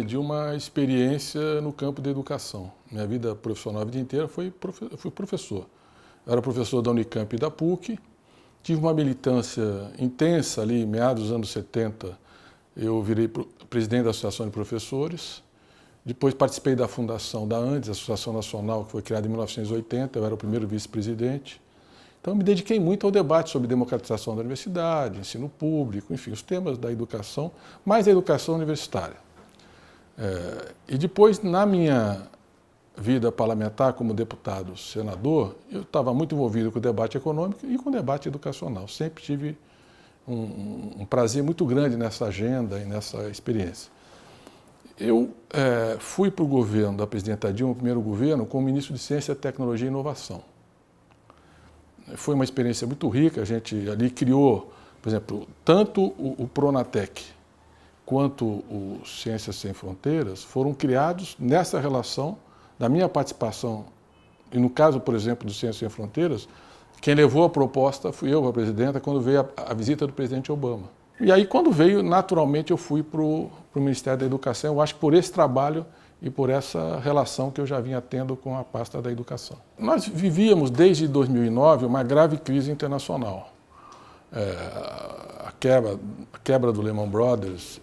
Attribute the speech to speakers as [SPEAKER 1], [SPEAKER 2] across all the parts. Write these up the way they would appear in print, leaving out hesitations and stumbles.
[SPEAKER 1] de uma experiência no campo da educação. Minha vida profissional, a vida inteira, eu fui professor. Eu era professor da Unicamp e da PUC, tive uma militância intensa ali, meados dos anos 70, eu virei presidente da Associação de Professores, depois participei da fundação da ANDES, Associação Nacional, que foi criada em 1980, eu era o primeiro vice-presidente. Então, eu me dediquei muito ao debate sobre democratização da universidade, ensino público, enfim, os temas da educação, mais a educação universitária. E depois, na minha vida parlamentar como deputado, senador, eu estava muito envolvido com o debate econômico e com o debate educacional. Sempre tive um prazer muito grande nessa agenda e nessa experiência. Eu fui para o governo da presidenta Dilma, o primeiro governo, como ministro de Ciência, Tecnologia e Inovação. Foi uma experiência muito rica, a gente ali criou, por exemplo, tanto o Pronatec quanto o Ciências Sem Fronteiras foram criados nessa relação da minha participação. E no caso, por exemplo, do Ciências Sem Fronteiras, quem levou a proposta fui eu, a presidenta, quando veio a visita do presidente Obama. E aí, quando veio, naturalmente, eu fui para o Ministério da Educação, eu acho que por esse trabalho e por essa relação que eu já vinha tendo com a pasta da educação. Nós vivíamos, desde 2009, uma grave crise internacional. A quebra do Lehman Brothers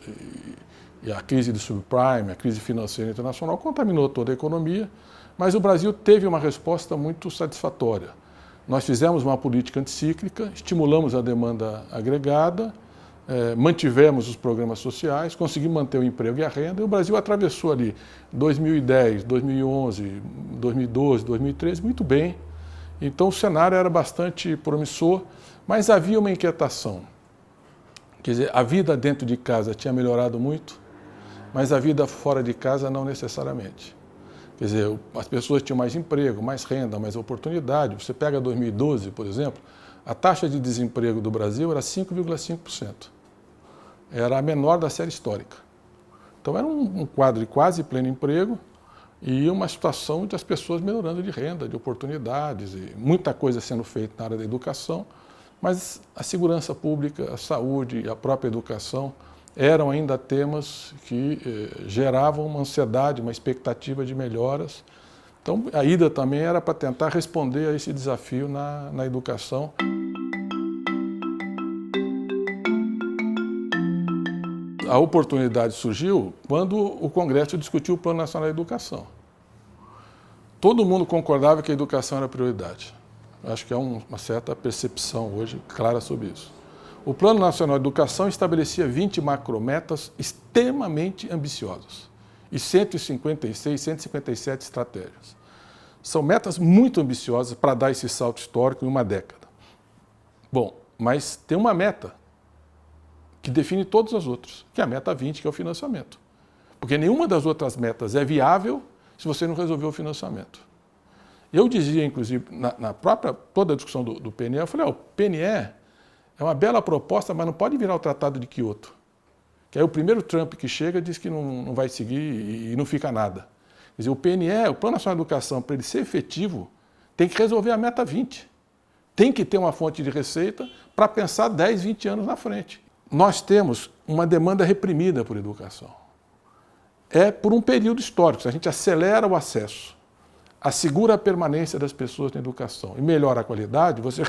[SPEAKER 1] e a crise do subprime, a crise financeira internacional, contaminou toda a economia, mas o Brasil teve uma resposta muito satisfatória. Nós fizemos uma política anticíclica, estimulamos a demanda agregada, mantivemos os programas sociais, conseguimos manter o emprego e a renda, e o Brasil atravessou ali 2010, 2011, 2012, 2013 muito bem. Então o cenário era bastante promissor, mas havia uma inquietação. Quer dizer, a vida dentro de casa tinha melhorado muito, mas a vida fora de casa não necessariamente. Quer dizer, as pessoas tinham mais emprego, mais renda, mais oportunidade. Você pega 2012, por exemplo, a taxa de desemprego do Brasil era 5,5%. Era a menor da série histórica. Então era um quadro de quase pleno emprego e uma situação de as pessoas melhorando de renda, de oportunidades, e muita coisa sendo feita na área da educação, mas a segurança pública, a saúde e a própria educação eram ainda temas que geravam uma ansiedade, uma expectativa de melhoras. Então a ida também era para tentar responder a esse desafio na educação. A oportunidade surgiu quando o Congresso discutiu o Plano Nacional de Educação. Todo mundo concordava que a educação era prioridade. Acho que há uma certa percepção hoje clara sobre isso. O Plano Nacional de Educação estabelecia 20 macrometas extremamente ambiciosas e 156, 157 estratégias. São metas muito ambiciosas para dar esse salto histórico em uma década. Bom, mas tem uma meta que define todas as outras, que é a meta 20, que é o financiamento. Porque nenhuma das outras metas é viável se você não resolver o financiamento. Eu dizia, inclusive, na própria, toda a discussão do PNE, eu falei, o PNE é uma bela proposta, mas não pode virar o Tratado de Kyoto. Que aí o primeiro Trump que chega diz que não vai seguir e não fica nada. Quer dizer, o PNE, o Plano Nacional de Educação, para ele ser efetivo, tem que resolver a meta 20. Tem que ter uma fonte de receita para pensar 10, 20 anos na frente. Nós temos uma demanda reprimida por educação. É por um período histórico. Se a gente acelera o acesso, assegura a permanência das pessoas na educação e melhora a qualidade, você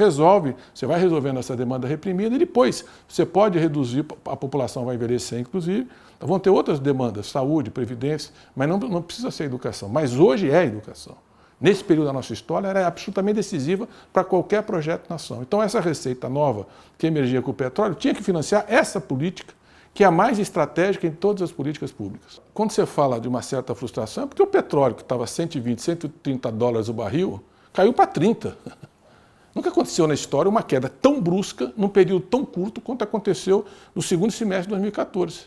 [SPEAKER 1] vai resolvendo essa demanda reprimida e depois você pode reduzir, a população vai envelhecer inclusive, vão ter outras demandas, saúde, previdência, mas não precisa ser educação. Mas hoje é educação. Nesse período da nossa história, era absolutamente decisiva para qualquer projeto de nação. Então, essa receita nova que emergia com o petróleo tinha que financiar essa política, que é a mais estratégica em todas as políticas públicas. Quando você fala de uma certa frustração, é porque o petróleo, que estava 120, 130 dólares o barril, caiu para 30. Nunca aconteceu na história uma queda tão brusca, num período tão curto, quanto aconteceu no segundo semestre de 2014.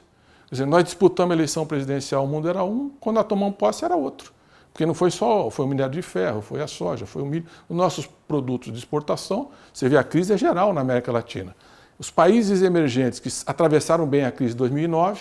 [SPEAKER 1] Quer dizer, nós disputamos a eleição presidencial, o mundo era um, quando nós tomamos posse era outro. Porque não foi o minério de ferro, foi a soja, foi o milho. Os nossos produtos de exportação, você vê a crise é geral na América Latina. Os países emergentes que atravessaram bem a crise de 2009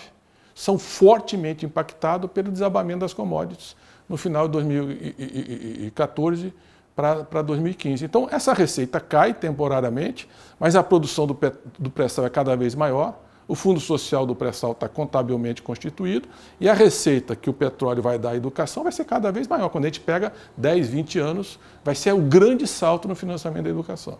[SPEAKER 1] são fortemente impactados pelo desabamento das commodities no final de 2014 para 2015. Então, essa receita cai temporariamente, mas a produção do pré-sal é cada vez maior, o fundo social do pré-sal está contabilmente constituído e a receita que o petróleo vai dar à educação vai ser cada vez maior. Quando a gente pega 10, 20 anos, vai ser o grande salto no financiamento da educação.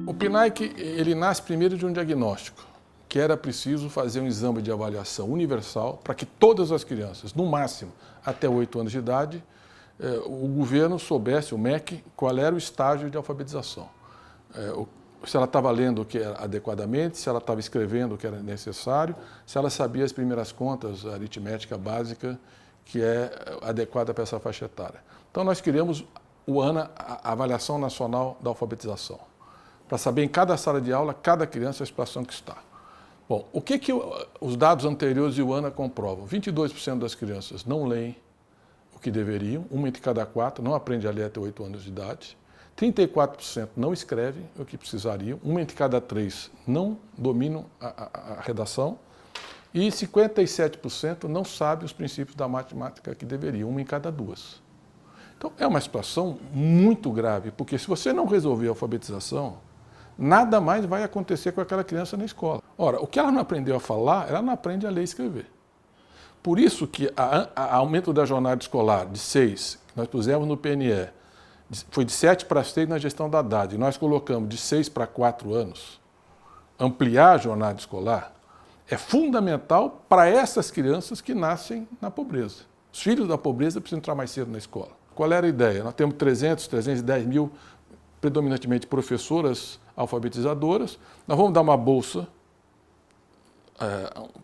[SPEAKER 1] O PNAE, ele nasce primeiro de um diagnóstico, que era preciso fazer um exame de avaliação universal para que todas as crianças, no máximo até 8 anos de idade, o governo soubesse, o MEC, qual era o estágio de alfabetização. Se ela estava lendo o que era adequadamente, se ela estava escrevendo o que era necessário, se ela sabia as primeiras contas, a aritmética básica, que é adequada para essa faixa etária. Então nós criamos o ANA, a Avaliação Nacional da Alfabetização, para saber em cada sala de aula, cada criança, a situação que está. Bom, o que os dados anteriores e o ANA comprovam? 22% das crianças não leem o que deveriam, 1 entre cada 4 não aprende a ler até 8 anos de idade, 34% não escrevem o que precisariam, 1 entre cada 3 não dominam a redação e 57% não sabem os princípios da matemática que deveriam, 1 em cada 2. Então, é uma situação muito grave, porque se você não resolver a alfabetização, nada mais vai acontecer com aquela criança na escola. Ora, o que ela não aprendeu a falar, ela não aprende a ler e escrever. Por isso que o aumento da jornada escolar de 6, que nós pusemos no PNE, foi de 7 para 6 na gestão da Haddad, e nós colocamos de 6 para 4 anos, ampliar a jornada escolar, é fundamental para essas crianças que nascem na pobreza. Os filhos da pobreza precisam entrar mais cedo na escola. Qual era a ideia? Nós temos 310 mil, predominantemente professoras alfabetizadoras. Nós vamos dar uma bolsa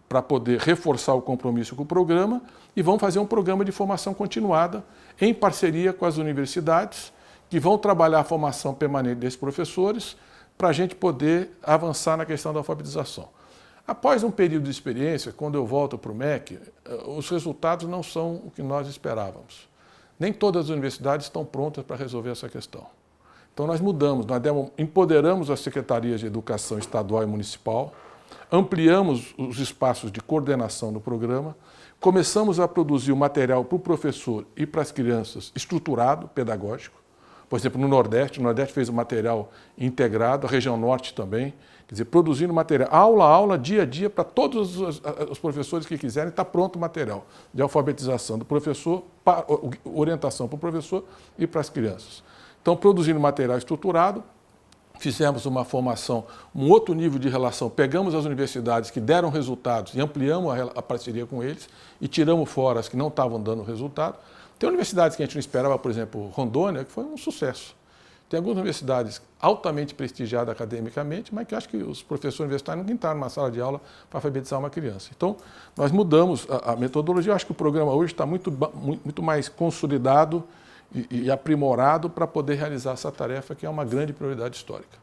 [SPEAKER 1] para poder reforçar o compromisso com o programa e vamos fazer um programa de formação continuada em parceria com as universidades que vão trabalhar a formação permanente desses professores para a gente poder avançar na questão da alfabetização. Após um período de experiência, quando eu volto para o MEC, os resultados não são o que nós esperávamos. Nem todas as universidades estão prontas para resolver essa questão. Então nós mudamos, empoderamos as secretarias de educação estadual e municipal, ampliamos os espaços de coordenação do programa, começamos a produzir o material para o professor e para as crianças estruturado, pedagógico. Por exemplo, no Nordeste, o Nordeste fez o material integrado, a região Norte também, quer dizer, produzindo material, aula a aula, dia a dia, para todos os professores que quiserem, está pronto o material de alfabetização do professor, orientação para o professor e para as crianças. Então, produzindo material estruturado, fizemos uma formação, um outro nível de relação, pegamos as universidades que deram resultados e ampliamos a parceria com eles e tiramos fora as que não estavam dando resultado. Tem universidades que a gente não esperava, por exemplo, Rondônia, que foi um sucesso. Tem algumas universidades altamente prestigiadas academicamente, mas que acho que os professores universitários não entraram numa sala de aula para alfabetizar uma criança. Então, nós mudamos a metodologia. Eu acho que o programa hoje está muito mais consolidado e aprimorado para poder realizar essa tarefa, que é uma grande prioridade histórica.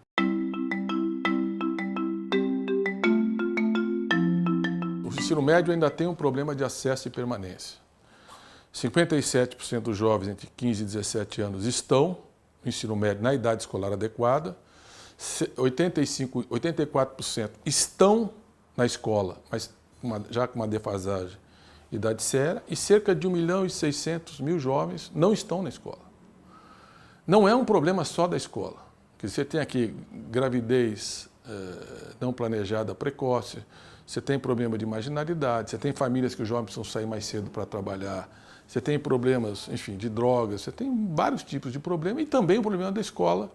[SPEAKER 1] O ensino médio ainda tem um problema de acesso e permanência. 57% dos jovens entre 15 e 17 anos estão no ensino médio na idade escolar adequada, 84% estão na escola, mas já com uma defasagem de idade séria, e cerca de 1.600.000 jovens não estão na escola. Não é um problema só da escola. Você tem aqui gravidez não planejada precoce, você tem problema de marginalidade, você tem famílias que os jovens precisam sair mais cedo para trabalhar, você tem problemas, enfim, de drogas, você tem vários tipos de problema e também o problema da escola,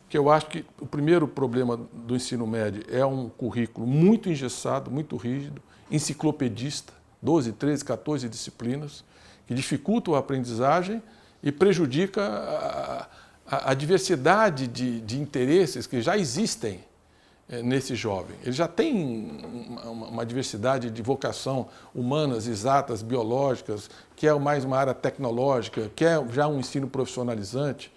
[SPEAKER 1] que eu acho que o primeiro problema do ensino médio é um currículo muito engessado, muito rígido, enciclopedista, 12, 13, 14 disciplinas, que dificultam a aprendizagem e prejudica a diversidade de interesses que já existem nesse jovem. Ele já tem uma diversidade de vocação humanas, exatas, biológicas, que é mais uma área tecnológica, que é já um ensino profissionalizante.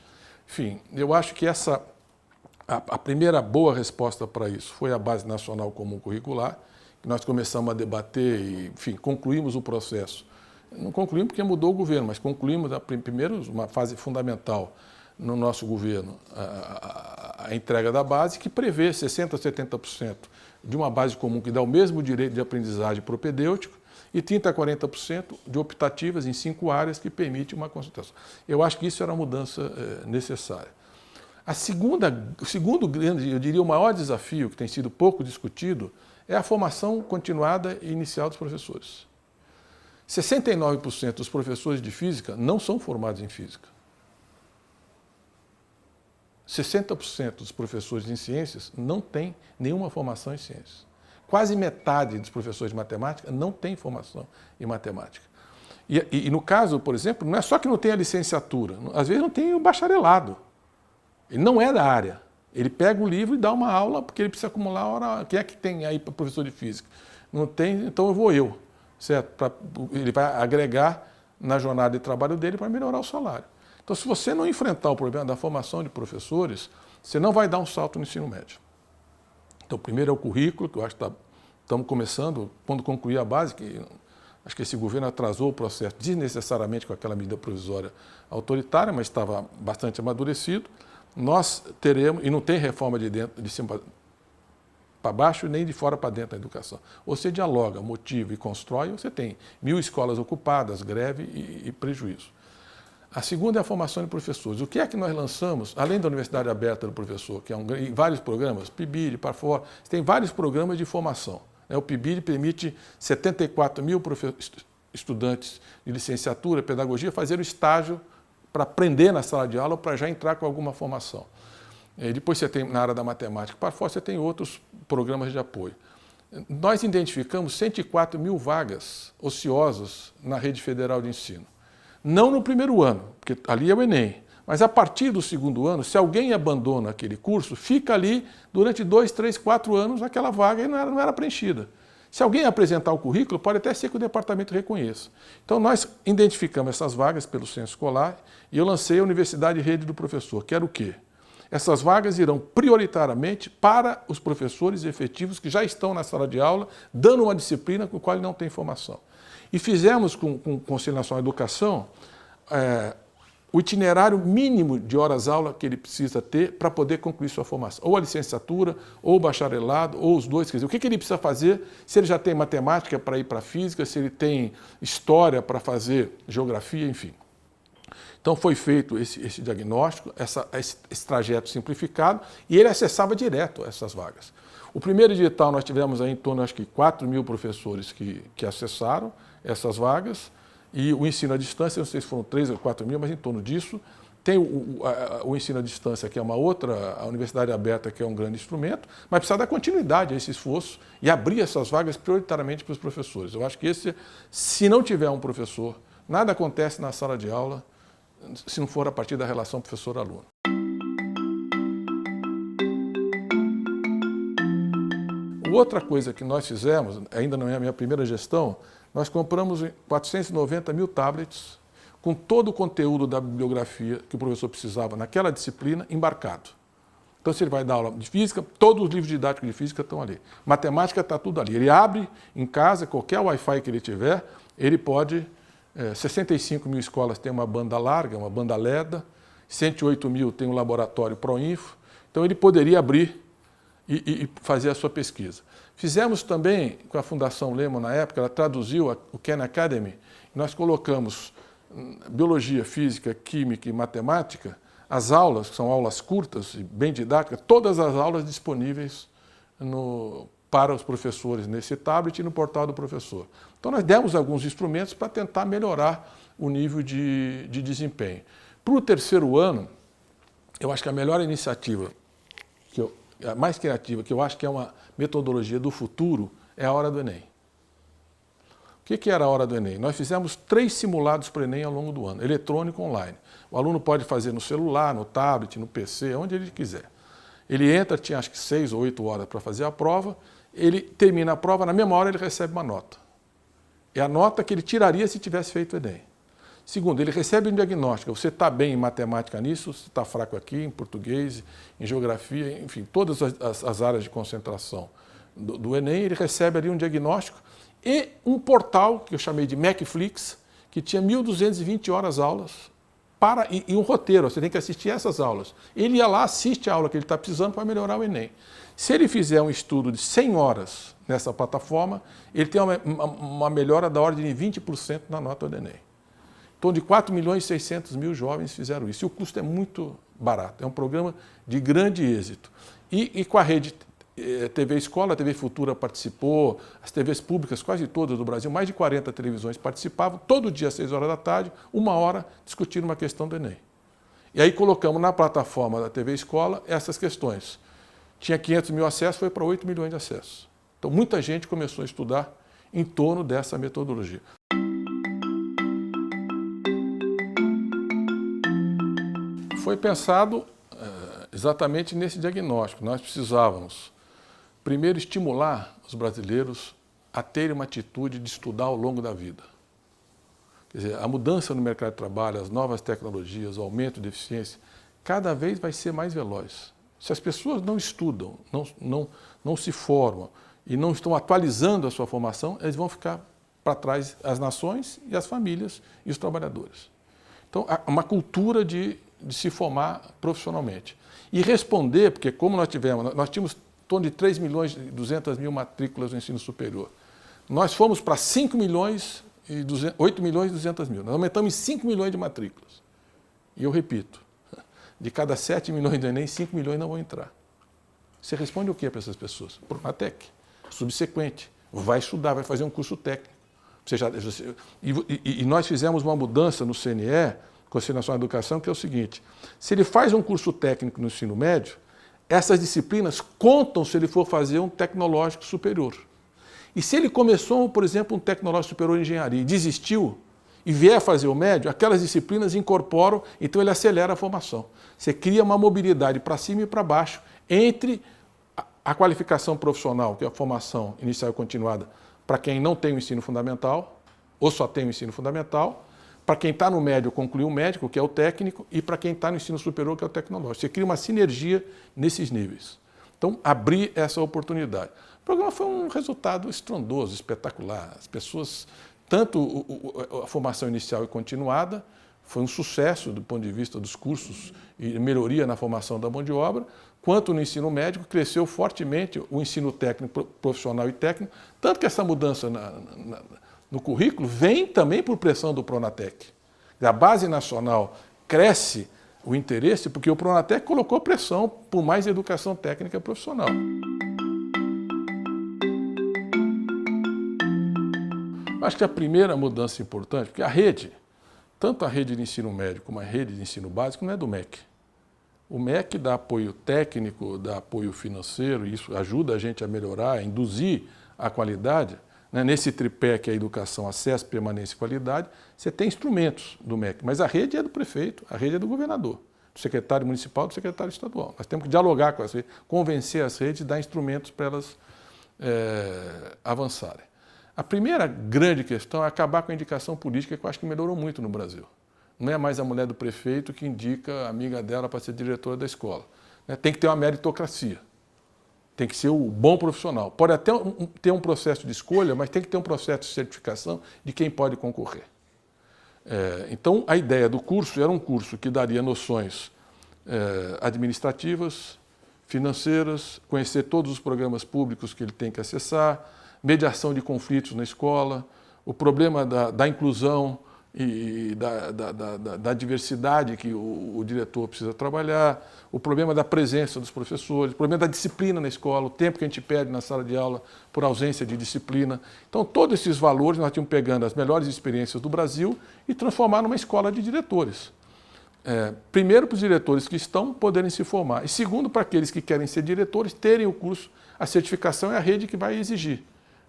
[SPEAKER 1] Enfim, eu acho que a primeira boa resposta para isso foi a Base Nacional Comum Curricular, que nós começamos a debater e, enfim, concluímos o processo. Não concluímos porque mudou o governo, mas concluímos, primeiro, uma fase fundamental no nosso governo, a entrega da base, que prevê 60% a 70% de uma base comum que dá o mesmo direito de aprendizagem propedêutico e 30% a 40% de optativas em 5 áreas que permite uma concentração. Eu acho que isso era uma mudança necessária. O segundo grande, eu diria o maior desafio, que tem sido pouco discutido, é a formação continuada e inicial dos professores. 69% dos professores de física não são formados em física. 60% dos professores em ciências não têm nenhuma formação em ciências. Quase metade dos professores de matemática não tem formação em matemática. E no caso, por exemplo, não é só que não tem a licenciatura, às vezes não tem o bacharelado. Ele não é da área. Ele pega o livro e dá uma aula, porque ele precisa acumular a hora. Quem é que tem aí para professor de física? Não tem, então eu vou eu. Certo? Ele vai agregar na jornada de trabalho dele para melhorar o salário. Então, se você não enfrentar o problema da formação de professores, você não vai dar um salto no ensino médio. Então, primeiro é o currículo, que eu acho que estamos começando, quando concluir a base, que acho que esse governo atrasou o processo desnecessariamente com aquela medida provisória autoritária, mas estava bastante amadurecido. Nós teremos, e não tem reforma de cima para baixo nem de fora para dentro da educação. Ou você dialoga, motiva e constrói, ou você tem 1000 escolas ocupadas, greve e prejuízo. A segunda é a formação de professores. O que é que nós lançamos, além da Universidade Aberta do Professor, que é vários programas, PIBID, Parfor, tem vários programas de formação. O PIBID permite 74 mil estudantes de licenciatura, pedagogia, fazer o estágio para aprender na sala de aula ou para já entrar com alguma formação. Depois você tem, na área da matemática, Parfor, você tem outros programas de apoio. Nós identificamos 104 mil vagas ociosas na rede federal de ensino. Não no primeiro ano, porque ali é o Enem, mas a partir do segundo ano, se alguém abandona aquele curso, fica ali durante 2, 3, 4 anos aquela vaga e não era preenchida. Se alguém apresentar o currículo, pode até ser que o departamento reconheça. Então, nós identificamos essas vagas pelo censo escolar e eu lancei a Universidade Rede do Professor, que era o quê? Essas vagas irão prioritariamente para os professores efetivos que já estão na sala de aula, dando uma disciplina com a qual ele não tem formação. E fizemos com o Conselho Nacional de Educação o itinerário mínimo de horas-aula que ele precisa ter para poder concluir sua formação. Ou a licenciatura, ou o bacharelado, ou os dois. Quer dizer, o que ele precisa fazer, se ele já tem matemática para ir para a física, se ele tem história para fazer geografia, enfim. Então foi feito esse diagnóstico, esse trajeto simplificado, e ele acessava direto essas vagas. O primeiro edital nós tivemos aí em torno, acho que 4 mil professores que acessaram essas vagas, e o ensino à distância, não sei se foram 3 ou 4 mil, mas em torno disso. Tem o ensino à distância, que é uma outra, a Universidade Aberta, que é um grande instrumento, mas precisa dar continuidade a esse esforço e abrir essas vagas prioritariamente para os professores. Eu acho que se não tiver um professor, nada acontece na sala de aula, se não for a partir da relação professor-aluno. Outra coisa que nós fizemos, ainda não é a minha primeira gestão, nós compramos 490 mil tablets com todo o conteúdo da bibliografia que o professor precisava naquela disciplina embarcado. Então, se ele vai dar aula de física, todos os livros didáticos de física estão ali. Matemática está tudo ali. Ele abre em casa, qualquer Wi-Fi que ele tiver, ele pode... 65 mil escolas têm uma banda larga, uma banda LEDA, 108 mil tem um laboratório Proinfo, então ele poderia abrir e fazer a sua pesquisa. Fizemos também com a Fundação Lehman na época, ela traduziu o Khan Academy, nós colocamos biologia, física, química e matemática, as aulas, que são aulas curtas e bem didáticas, todas as aulas disponíveis para os professores nesse tablet e no portal do professor. Então nós demos alguns instrumentos para tentar melhorar o nível de desempenho. Para o terceiro ano, eu acho que a melhor iniciativa, a mais criativa, que eu acho que é uma metodologia do futuro, é a hora do Enem. O que era a hora do Enem? Nós fizemos 3 simulados para o Enem ao longo do ano, eletrônico online. O aluno pode fazer no celular, no tablet, no PC, onde ele quiser. Ele entra, tinha acho que 6 ou 8 horas para fazer a prova, ele termina a prova, na mesma hora ele recebe uma nota. É a nota que ele tiraria se tivesse feito o Enem. Segundo, ele recebe um diagnóstico, você está bem em matemática nisso, você está fraco aqui, em português, em geografia, enfim, todas as áreas de concentração do Enem, ele recebe ali um diagnóstico e um portal, que eu chamei de Macflix, que tinha 1.220 horas aulas, e um roteiro, você tem que assistir essas aulas. Ele ia lá, assiste a aula que ele está precisando para melhorar o Enem. Se ele fizer um estudo de 100 horas nessa plataforma, ele tem uma melhora da ordem de 20% na nota do Enem. Em torno de 4.600.000 jovens fizeram isso. E o custo é muito barato. É um programa de grande êxito. E com a rede TV Escola, a TV Futura participou, as TVs públicas, quase todas do Brasil, mais de 40 televisões participavam, todo dia às 6 horas da tarde, 1 hora, discutindo uma questão do Enem. E aí colocamos na plataforma da TV Escola essas questões. Tinha 500.000 acessos, foi para 8 milhões de acessos. Então muita gente começou a estudar em torno dessa metodologia. Foi pensado exatamente nesse diagnóstico. Nós precisávamos, primeiro, estimular os brasileiros a terem uma atitude de estudar ao longo da vida. Quer dizer, a mudança no mercado de trabalho, as novas tecnologias, o aumento de eficiência, cada vez vai ser mais veloz. Se as pessoas não estudam, não se formam e não estão atualizando a sua formação, eles vão ficar para trás as nações e as famílias e os trabalhadores. Então, há uma cultura de se formar profissionalmente. E responder, porque como nós tínhamos em torno de 3.200.000 matrículas no ensino superior. Nós fomos para 8.200.000. Nós aumentamos em 5 milhões de matrículas. E eu repito, de cada 7 milhões do Enem, 5 milhões não vão entrar. Você responde o que para essas pessoas? Pronatec, subsequente, vai estudar, vai fazer um curso técnico. E nós fizemos uma mudança no CNE, Conselho Nacional de Educação, que é o seguinte: se ele faz um curso técnico no ensino médio, essas disciplinas contam se ele for fazer um tecnológico superior. E se ele começou, por exemplo, um tecnológico superior em engenharia e desistiu e vier fazer o médio, aquelas disciplinas incorporam, então ele acelera a formação. Você cria uma mobilidade para cima e para baixo entre a qualificação profissional, que é a formação inicial e continuada, para quem não tem o ensino fundamental, ou só tem o ensino fundamental, para quem está no médio concluir o médico, que é o técnico, e para quem está no ensino superior, que é o tecnológico. Você cria uma sinergia nesses níveis. Então, abrir essa oportunidade. O programa foi um resultado estrondoso, espetacular. As pessoas, tanto a formação inicial e continuada, foi um sucesso do ponto de vista dos cursos e melhoria na formação da mão de obra, quanto no ensino médico, cresceu fortemente o ensino técnico, profissional e técnico, tanto que essa mudança no currículo vem também por pressão do Pronatec. A base nacional cresce o interesse porque o Pronatec colocou pressão por mais educação técnica profissional. Acho que a primeira mudança importante, porque a rede, tanto a rede de ensino médio como a rede de ensino básico, não é do MEC. O MEC dá apoio técnico, dá apoio financeiro, e isso ajuda a gente a melhorar, a induzir a qualidade. Nesse tripé que é a educação, acesso, permanência e qualidade, você tem instrumentos do MEC, mas a rede é do prefeito, a rede é do governador, do secretário municipal, do secretário estadual. Nós temos que dialogar com as redes, convencer as redes e dar instrumentos para elas avançarem. A primeira grande questão é acabar com a indicação política, que eu acho que melhorou muito no Brasil. Não é mais a mulher do prefeito que indica a amiga dela para ser diretora da escola. Tem que ter uma meritocracia. Tem que ser o bom profissional. Pode até ter um processo de escolha, mas tem que ter um processo de certificação de quem pode concorrer. Então, a ideia do curso era um curso que daria noções administrativas, financeiras, conhecer todos os programas públicos que ele tem que acessar, mediação de conflitos na escola, o problema da inclusão e da diversidade que o diretor precisa trabalhar, o problema da presença dos professores, o problema da disciplina na escola, o tempo que a gente perde na sala de aula por ausência de disciplina. Então, todos esses valores nós tínhamos pegando as melhores experiências do Brasil e transformar numa escola de diretores. Primeiro, para os diretores que estão poderem se formar, e segundo, para aqueles que querem ser diretores, terem o curso, a certificação é a rede que vai exigir.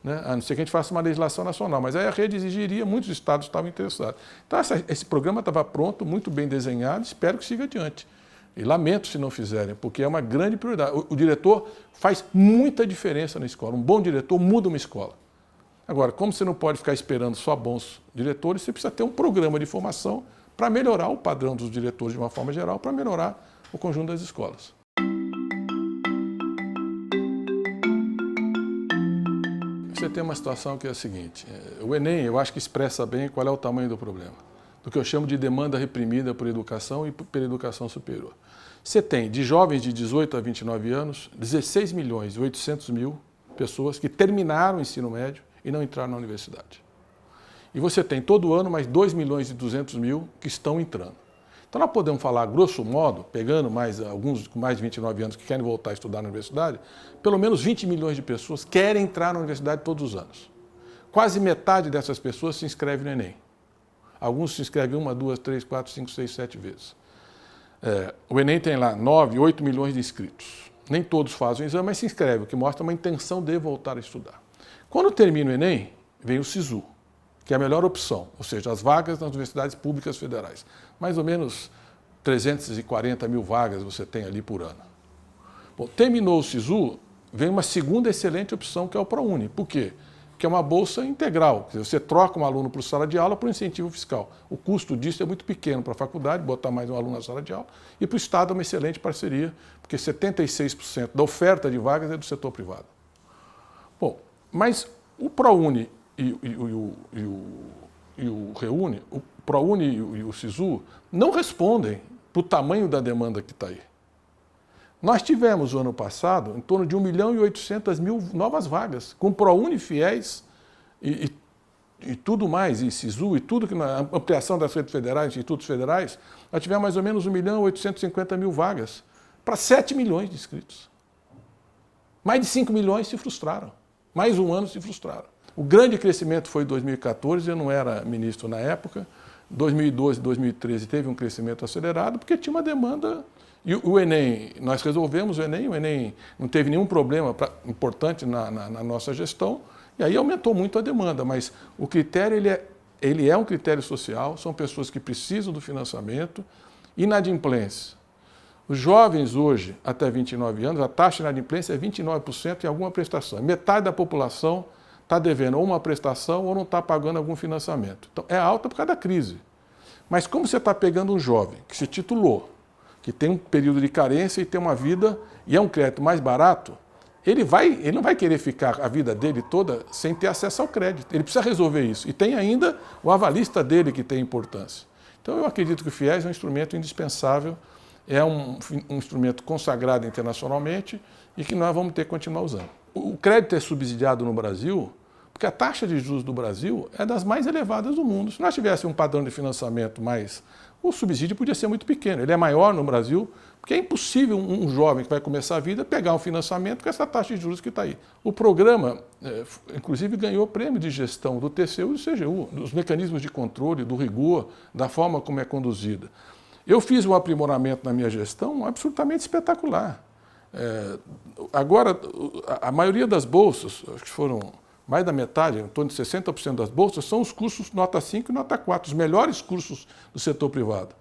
[SPEAKER 1] A não ser que a gente faça uma legislação nacional, mas aí a rede exigiria, muitos estados estavam interessados. Então esse programa estava pronto, muito bem desenhado, espero que siga adiante. E lamento se não fizerem, porque é uma grande prioridade. O diretor faz muita diferença na escola, um bom diretor muda uma escola. Agora, como você não pode ficar esperando só bons diretores, você precisa ter um programa de formação para melhorar o padrão dos diretores de uma forma geral, para melhorar o conjunto das escolas. Você tem uma situação que é a seguinte: o Enem, eu acho que expressa bem qual é o tamanho do problema, do que eu chamo de demanda reprimida por educação e pela educação superior. Você tem, de jovens de 18 a 29 anos, 16.800.000 pessoas que terminaram o ensino médio e não entraram na universidade. E você tem todo ano mais 2.200.000 que estão entrando. Então nós podemos falar, grosso modo, pegando mais alguns com mais de 29 anos que querem voltar a estudar na universidade, pelo menos 20 milhões de pessoas querem entrar na universidade todos os anos. Quase metade dessas pessoas se inscreve no Enem. Alguns se inscrevem 1, 2, 3, 4, 5, 6, 7 vezes. O Enem tem lá 9, 8 milhões de inscritos. Nem todos fazem o exame, mas se inscrevem, o que mostra uma intenção de voltar a estudar. Quando termina o Enem, vem o SISU, que é a melhor opção, ou seja, as vagas nas universidades públicas federais. Mais ou menos 340 mil vagas você tem ali por ano. Bom, terminou o SISU, vem uma segunda excelente opção, que é o ProUni. Por quê? Porque é uma bolsa integral. Quer dizer, você troca um aluno para a sala de aula por incentivo fiscal. O custo disso é muito pequeno para a faculdade, botar mais um aluno na sala de aula, e para o Estado é uma excelente parceria, porque 76% da oferta de vagas é do setor privado. Bom, mas o ProUni e o REUNI, o ProUni e o SISU, não respondem para o tamanho da demanda que está aí. Nós tivemos, o ano passado, em torno de 1.800.000 novas vagas, com ProUni fiéis e tudo mais, e SISU, e tudo que na ampliação das redes federais, institutos federais, nós tivemos mais ou menos 1.850.000 vagas, para 7 milhões de inscritos. Mais de 5 milhões se frustraram. Mais um ano se frustraram. O grande crescimento foi em 2014, eu não era ministro na época. 2012, 2013 teve um crescimento acelerado, porque tinha uma demanda. E o Enem, nós resolvemos o Enem não teve nenhum problema importante na nossa gestão, e aí aumentou muito a demanda, mas o critério ele é um critério social, são pessoas que precisam do financiamento. Inadimplência. Os jovens hoje, até 29 anos, a taxa de inadimplência é 29% em alguma prestação. Metade da população está devendo ou uma prestação ou não está pagando algum financiamento. Então, é alta por causa da crise. Mas como você está pegando um jovem que se titulou, que tem um período de carência e tem uma vida, e é um crédito mais barato, ele não vai querer ficar a vida dele toda sem ter acesso ao crédito. Ele precisa resolver isso. E tem ainda o avalista dele que tem importância. Então, eu acredito que o FIES é um instrumento indispensável, é um instrumento consagrado internacionalmente e que nós vamos ter que continuar usando. O crédito é subsidiado no Brasil porque a taxa de juros do Brasil é das mais elevadas do mundo. Se nós tivéssemos um padrão de financiamento mais... O subsídio podia ser muito pequeno. Ele é maior no Brasil, porque é impossível um jovem que vai começar a vida pegar um financiamento com essa taxa de juros que está aí. O programa, inclusive, ganhou prêmio de gestão do TCU e do CGU, dos mecanismos de controle, do rigor, da forma como é conduzida. Eu fiz um aprimoramento na minha gestão absolutamente espetacular. Agora, a maioria das bolsas, acho que foram mais da metade, em torno de 60% das bolsas, são os cursos nota 5 e nota 4, os melhores cursos do setor privado.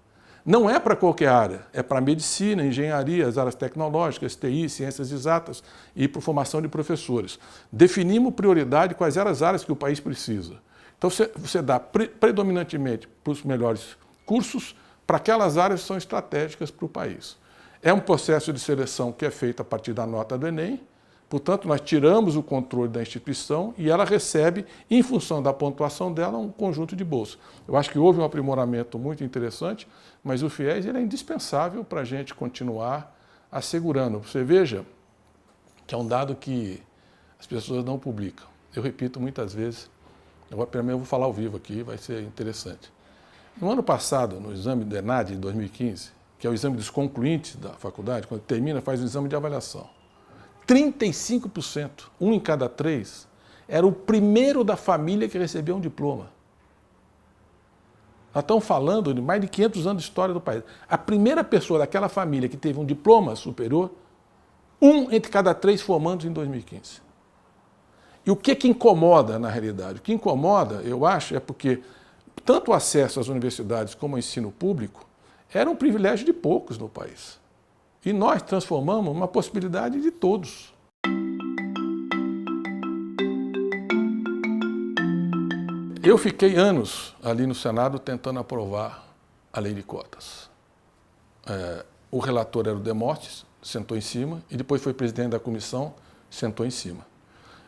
[SPEAKER 1] Não é para qualquer área, é para medicina, engenharia, as áreas tecnológicas, TI, ciências exatas e para formação de professores. Definimos prioridade quais eram as áreas que o país precisa. Então você dá predominantemente para os melhores cursos, para aquelas áreas que são estratégicas para o país. É um processo de seleção que é feito a partir da nota do Enem, portanto, nós tiramos o controle da instituição e ela recebe, em função da pontuação dela, um conjunto de bolsas. Eu acho que houve um aprimoramento muito interessante, mas o FIES ele é indispensável para a gente continuar assegurando. Você veja que é um dado que as pessoas não publicam. Eu repito muitas vezes, agora primeiro eu vou falar ao vivo aqui, vai ser interessante. No ano passado, no exame do ENAD, de 2015, que é o exame dos concluintes da faculdade, quando termina, faz um exame de avaliação. 35%, um em cada 3, era o primeiro da família que recebia um diploma. Nós estamos falando de mais de 500 anos de história do país. A primeira pessoa daquela família que teve um diploma superior, um entre cada 3 formandos em 2015. E o que incomoda, na realidade? O que incomoda, eu acho, é porque tanto o acesso às universidades como ao ensino público era um privilégio de poucos no país. E nós transformamos uma possibilidade de todos. Eu fiquei anos ali no Senado tentando aprovar a lei de cotas. O relator era o Demóstenes, sentou em cima, e depois foi presidente da comissão, sentou em cima.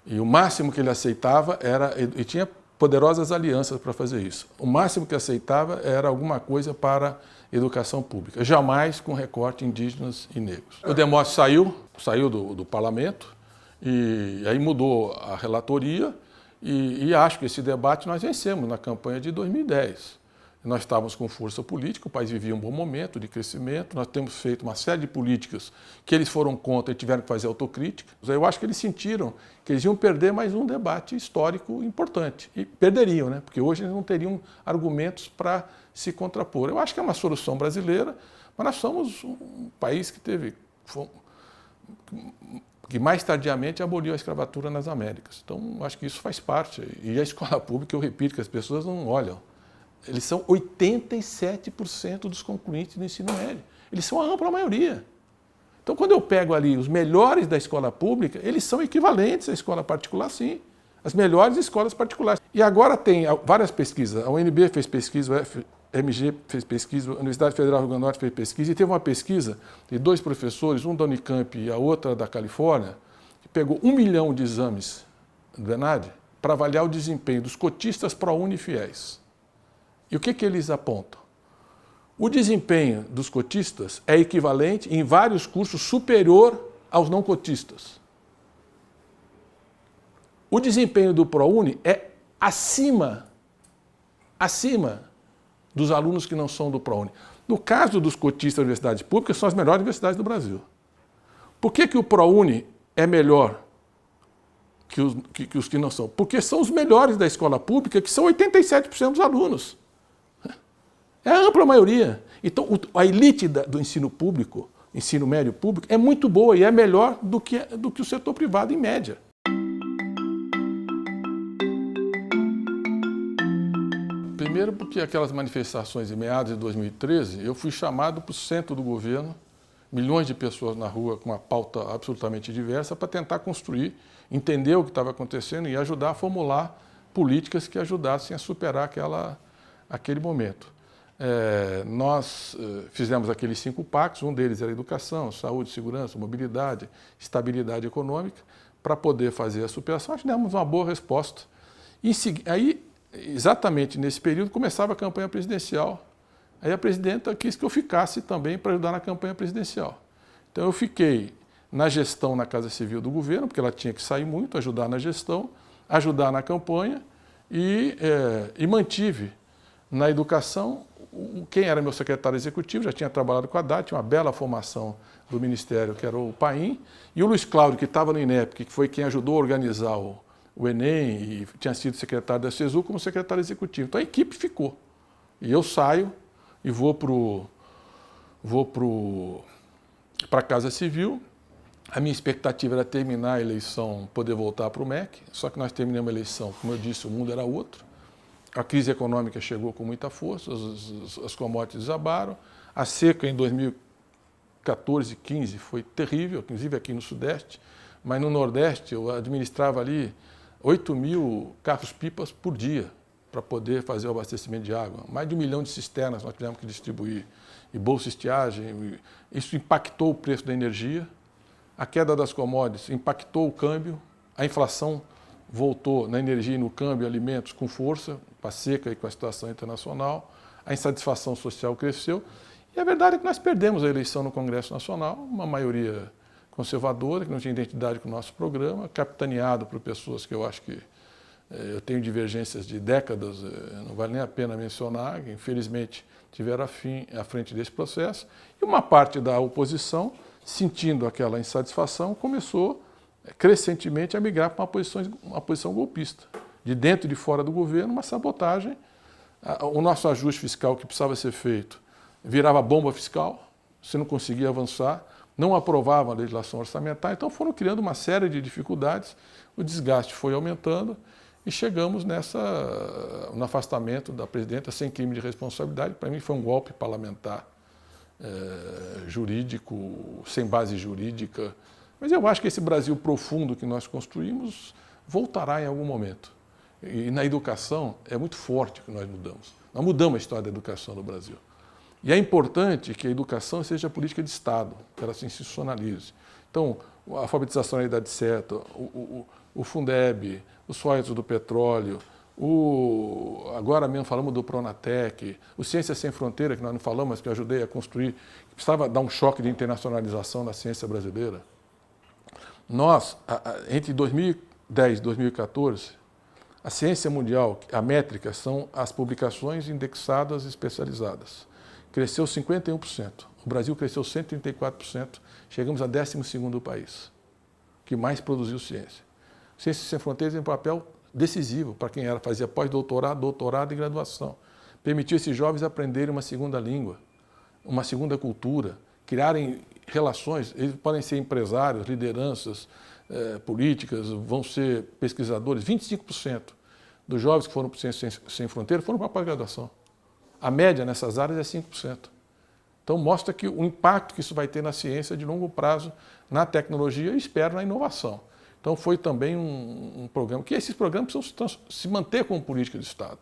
[SPEAKER 1] E o máximo que ele aceitava era, e tinha poderosas alianças para fazer isso, o máximo que aceitava era alguma coisa para educação pública, jamais com recorte indígenas e negros. O Demóstenes saiu do parlamento, e aí mudou a relatoria, E acho que esse debate nós vencemos na campanha de 2010. Nós estávamos com força política, o país vivia um bom momento de crescimento, nós temos feito uma série de políticas que eles foram contra e tiveram que fazer autocrítica. Eu acho que eles sentiram que eles iam perder mais um debate histórico importante. E perderiam, né? Porque hoje eles não teriam argumentos para se contrapor. Eu acho que é uma solução brasileira, mas nós somos um país que mais tardiamente aboliu a escravatura nas Américas. Então, acho que isso faz parte. E a escola pública, eu repito, que as pessoas não olham. Eles são 87% dos concluintes do ensino médio. Eles são a ampla maioria. Então, quando eu pego ali os melhores da escola pública, eles são equivalentes à escola particular, sim. As melhores escolas particulares. E agora tem várias pesquisas. A UNB fez pesquisa, o FMG fez pesquisa, a Universidade Federal do Rio Grande do Norte fez pesquisa, e teve uma pesquisa de 2 professores, um da Unicamp e a outra da Califórnia, que pegou 1 milhão de exames do ENAD para avaliar o desempenho dos cotistas ProUni fiéis. E o que eles apontam? O desempenho dos cotistas é equivalente, em vários cursos, superior aos não cotistas. O desempenho do ProUni é acima dos alunos que não são do ProUni. No caso dos cotistas da universidade pública, são as melhores universidades do Brasil. Por que o ProUni é melhor que os que não são? Porque são os melhores da escola pública, que são 87% dos alunos. É a ampla maioria. Então, a elite do ensino público, ensino médio público, é muito boa e é melhor do que o setor privado, em média. Primeiro porque aquelas manifestações em meados de 2013, eu fui chamado para o centro do governo, milhões de pessoas na rua com uma pauta absolutamente diversa, para tentar construir, entender o que estava acontecendo e ajudar a formular políticas que ajudassem a superar aquele momento. Nós fizemos aqueles 5 pactos, um deles era educação, saúde, segurança, mobilidade, estabilidade econômica, para poder fazer a superação. Nós demos uma boa resposta. Aí, exatamente nesse período, começava a campanha presidencial. Aí a presidenta quis que eu ficasse também para ajudar na campanha presidencial. Então eu fiquei na gestão na Casa Civil do governo, porque ela tinha que sair muito, ajudar na gestão, ajudar na campanha e mantive na educação quem era meu secretário executivo, já tinha trabalhado com a Haddad, tinha uma bela formação do Ministério, que era o Paim, e o Luiz Cláudio, que estava no INEP, que foi quem ajudou a organizar o Enem e tinha sido secretário da CESU como secretário executivo. Então a equipe ficou. E eu saio e vou para a Casa Civil. A minha expectativa era terminar a eleição, poder voltar para o MEC, só que nós terminamos a eleição, como eu disse, o mundo era outro. A crise econômica chegou com muita força, as commodities desabaram. A seca em 2014, 15 foi terrível, inclusive aqui no Sudeste, mas no Nordeste eu administrava ali 8 mil carros-pipas por dia para poder fazer o abastecimento de água. Mais de 1 milhão de cisternas nós tivemos que distribuir, e bolsa estiagem. Isso impactou o preço da energia, a queda das commodities impactou o câmbio, a inflação voltou na energia e no câmbio alimentos com força, com a seca e com a situação internacional, a insatisfação social cresceu, e a verdade é que nós perdemos a eleição no Congresso Nacional, uma maioria conservadora, que não tinha identidade com o nosso programa, capitaneado por pessoas que eu acho que eu tenho divergências de décadas, não vale nem a pena mencionar, que infelizmente tiveram à frente desse processo, e uma parte da oposição, sentindo aquela insatisfação, começou crescentemente a migrar para uma posição golpista. De dentro e de fora do governo, uma sabotagem. O nosso ajuste fiscal que precisava ser feito virava bomba fiscal, você não conseguia avançar, não aprovava a legislação orçamentária, então foram criando uma série de dificuldades, o desgaste foi aumentando e chegamos no afastamento da presidenta sem crime de responsabilidade. Para mim foi um golpe parlamentar, jurídico, sem base jurídica. Mas eu acho que esse Brasil profundo que nós construímos voltará em algum momento. E na educação é muito forte que nós mudamos. Nós mudamos a história da educação no Brasil. E é importante que a educação seja política de Estado, que ela se institucionalize. Então, a alfabetização na idade certa, o Fundeb, os royalties do petróleo, agora mesmo falamos do Pronatec, o Ciência Sem Fronteira, que nós não falamos, mas que eu ajudei a construir, que precisava dar um choque de internacionalização na ciência brasileira. Nós, entre 2010 e 2014, A ciência mundial, a métrica, são as publicações indexadas especializadas. Cresceu 51%. O Brasil cresceu 134%. Chegamos a 12º país que mais produziu ciência. Ciências Sem Fronteiras tem um papel decisivo para quem fazia pós-doutorado, doutorado e graduação. Permitiu esses jovens aprenderem uma segunda língua, uma segunda cultura, criarem relações. Eles podem ser empresários, lideranças políticas, vão ser pesquisadores. 25% dos jovens que foram para Ciências Sem Fronteiras foram para a pós-graduação. A média nessas áreas é 5%. Então mostra que o impacto que isso vai ter na ciência de longo prazo, na tecnologia e espero na inovação. Então foi também um programa, que esses programas precisam se manter como política de Estado.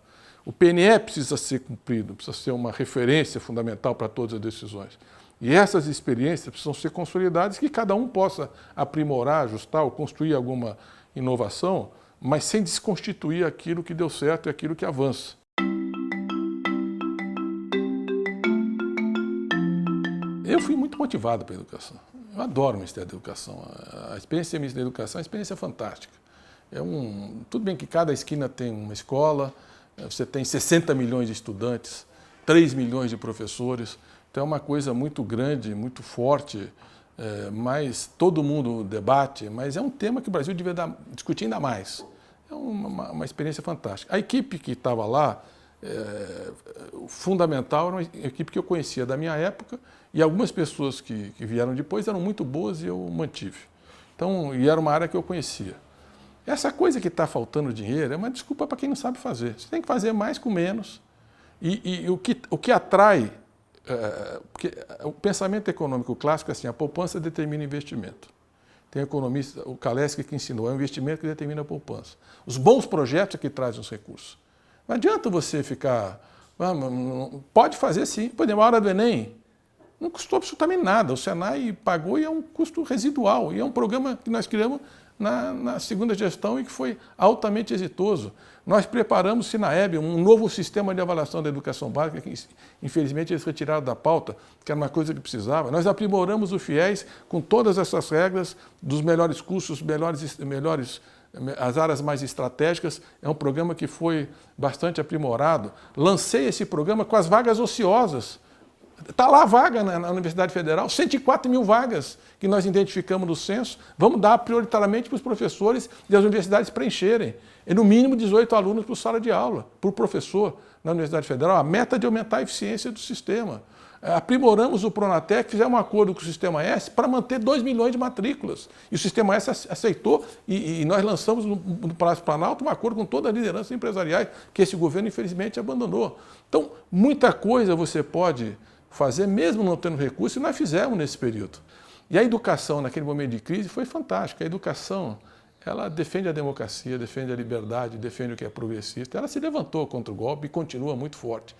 [SPEAKER 1] O PNE precisa ser cumprido, precisa ser uma referência fundamental para todas as decisões. E essas experiências precisam ser consolidadas, que cada um possa aprimorar, ajustar ou construir alguma inovação, mas sem desconstituir aquilo que deu certo e aquilo que avança. Eu fui muito motivado pela educação. Eu adoro o Ministério da Educação. A experiência do Ministério da Educação é uma experiência fantástica. Tudo bem que cada esquina tem uma escola, você tem 60 milhões de estudantes, 3 milhões de professores, então é uma coisa muito grande, muito forte, mas todo mundo debate, mas é um tema que o Brasil devia discutir ainda mais. É uma experiência fantástica. A equipe que estava lá, fundamental, era uma equipe que eu conhecia da minha época e algumas pessoas que vieram depois eram muito boas e eu mantive. Então, e era uma área que eu conhecia. Essa coisa que está faltando dinheiro é uma desculpa para quem não sabe fazer. Você tem que fazer mais com menos. E o que atrai, porque o pensamento econômico clássico é assim, a poupança determina investimento. Tem um economista, o Kalecki, que ensinou, é o investimento que determina a poupança. Os bons projetos é que trazem os recursos. Não adianta você ficar... Pode fazer sim. Por exemplo, a hora do Enem não custou absolutamente nada. O Senai pagou e é um custo residual. E é um programa que nós criamos na segunda gestão e que foi altamente exitoso. Nós preparamos, Sinaeb, um novo sistema de avaliação da educação básica, que infelizmente eles retiraram da pauta, que era uma coisa que precisava. Nós aprimoramos o FIES com todas essas regras dos melhores cursos, as áreas mais estratégicas. É um programa que foi bastante aprimorado. Lancei esse programa com as vagas ociosas. Está lá a vaga na Universidade Federal, 104 mil vagas que nós identificamos no censo. Vamos dar prioritariamente para os professores e as universidades preencherem. É no mínimo 18 alunos por sala de aula, por professor na Universidade Federal. A meta é de aumentar a eficiência do sistema. Aprimoramos o Pronatec, fizemos um acordo com o Sistema S para manter 2 milhões de matrículas. E o Sistema S aceitou e nós lançamos no Palácio Planalto um acordo com toda a liderança empresarial que esse governo infelizmente abandonou. Então, muita coisa você pode fazer, mesmo não tendo recurso, e nós fizemos nesse período. E a educação, naquele momento de crise, foi fantástica. A educação, ela defende a democracia, defende a liberdade, defende o que é progressista. Ela se levantou contra o golpe e continua muito forte.